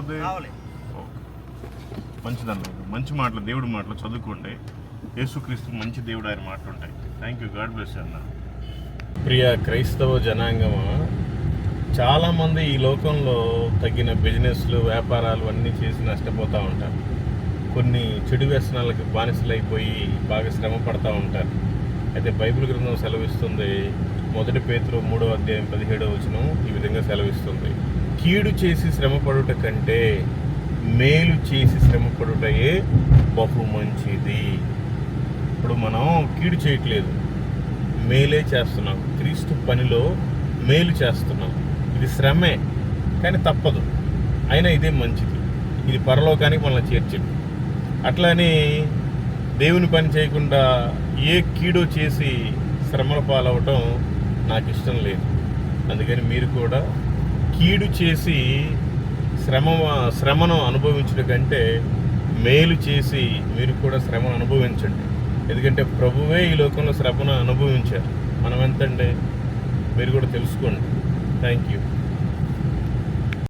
అవుతుంది? మంచిదన్న, మంచి మాటలు, దేవుడి మాటలు చదువుకోండి. యేసుక్రీస్తు మంచి దేవుడు, ఆయన మాటలు ఉంటాయి. థ్యాంక్ యూ, గాడ్ బ్లెస్ అన్న. ప్రియ క్రైస్తవ జనాంగమా, చాలామంది ఈ లోకంలో తగిన బిజినెస్లు, వ్యాపారాలు అన్నీ చేసి నష్టపోతూ ఉంటారు. కొన్ని చెడు వ్యసనాలకు బానిసలైపోయి బాగా శ్రమ పడతా ఉంటారు. అయితే బైబిల్ గ్రంథం సెలవిస్తుంది, 1 పేతురు 3:17 ఈ విధంగా సెలవిస్తుంది, కీడు చేసి శ్రమపడుట కంటే మేలు చేసి శ్రమపడుటయే బహు మంచిది. ఇప్పుడు మనం కీడు చేయట్లేదు, మేలే చేస్తున్నాం. క్రీస్తు పనిలో మేలు చేస్తున్నాం. ఇది శ్రమే, కానీ తప్పదు. అయినా ఇదే మంచిది. ఇది పరలోకానికి మనల్ని చేర్చింది. అట్లని దేవుని పని చేయకుండా ఏ కీడో చేసి శ్రమల పాలవటం నాకు ఇష్టం లేదు. అందుకని మీరు కూడా కీడు చేసి శ్రమను అనుభవించడం కంటే మేలు చేసి మీరు కూడా శ్రమను అనుభవించండి. ఎందుకంటే ప్రభువే ఈ లోకంలో శ్రమను అనుభవించారు. మనం ఎంతండి మీరు కూడా తెలుసుకోండి. Thank you.